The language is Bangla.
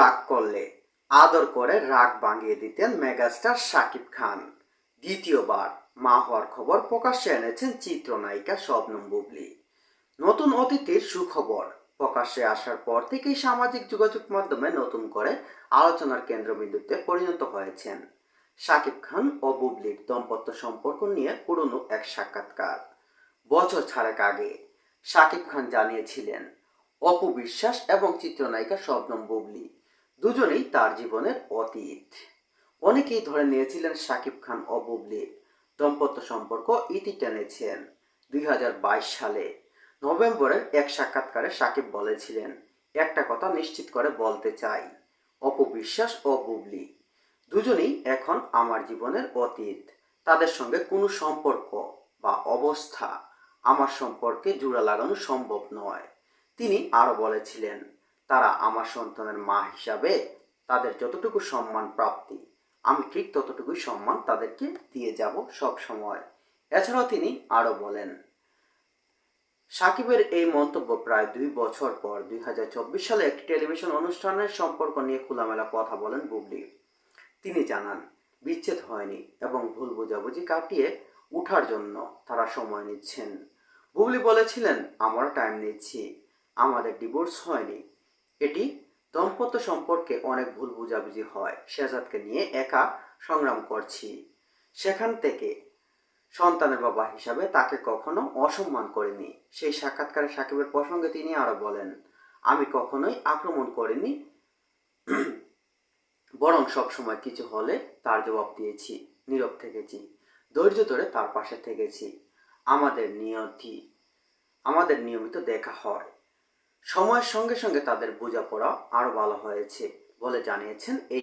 রাগ করলে আদর করে রাগ ভাঙিয়ে দিতেন মেগাস্টার শাকিব খান। দ্বিতীয়বার মা হওয়ার খবর প্রকাশ্যে এনেছেন চিত্রনায়িকা শবনম বুবলী। নতুন অতিথির সুখবর প্রকাশ্যে আসার পর থেকেই সামাজিক যোগাযোগ মাধ্যমে নতুন করে আলোচনার কেন্দ্রবিন্দুতে পরিণত হয়েছেন। শাকিব খান ও বুবলীর দাম্পত্য সম্পর্ক নিয়ে পুরনো এক সাক্ষাৎকার। বছর ছাড়েক আগে শাকিব খান জানিয়েছিলেন, অপু বিশ্বাস এবং চিত্রনায়িকা শবনম বুবলী দুজনেই তার জীবনের অতীত। অনেকেই ধরে নিয়েছিলেন শাকিব খান ও বুবলীর দাম্পত্য সম্পর্ক ইতি টেনেছেন 2022 সালে। নভেম্বরের এক সাক্ষাৎকারে শাকিব বলেছিলেন, একটা কথা নিশ্চিত করে বলতে চাই, অপু বিশ্বাস ও বুবলী দুজনেই এখন আমার জীবনের অতীত। তাদের সঙ্গে কোনো সম্পর্ক বা অবস্থা আমার সম্পর্কে জোড়া লাগানো সম্ভব নয়। তিনি আরও বলেছিলেন, তারা আমার সন্তানের মা হিসাবে তাদের যতটুকু সম্মান প্রাপ্তি আমি ঠিক ততটুকুই সম্মান তাদেরকে দিয়ে যাব সব সময়। এছাড়াও তিনি আরও বলেন, সাকিবের এই মন্তব্য প্রায় 2 বছর পর 2024 সালে একটি টেলিভিশন অনুষ্ঠানের সম্পর্ক নিয়ে খোলামেলা কথা বলেন বুবলী। তিনি জানান, বিচ্ছেদ হয়নি এবং ভুল বোঝাবুঝি কাটিয়ে উঠার জন্য তারা সময় নিচ্ছেন। বুবলী বলেছিলেন, আমরা টাইম নিচ্ছি, আমাদের ডিভোর্স হয়নি। এটি দাম্পত্য সম্পর্কে অনেক ভুল বোঝাবুঝি হয়, শেহজাদকে নিয়ে একা সংগ্রাম করছি। সেখান থেকে সন্তানের বাবা হিসাবে তাকে কখনো অসম্মান করিনি। সেই সাক্ষাৎকারে সাকিবের প্রসঙ্গে তিনি আরো বলেন, আমি কখনোই আক্রমণ করিনি, বরং সবসময় কিছু হলে তার জবাব দিয়েছি, নীরব থেকেছি, ধৈর্য ধরে তার পাশে থেকেছি। আমাদের নিয়মিত দেখা হয়, সময়ের সঙ্গে সঙ্গে তাদের বোঝাপড়া আরো ভালো হয়েছে বলে জানিয়েছেন এই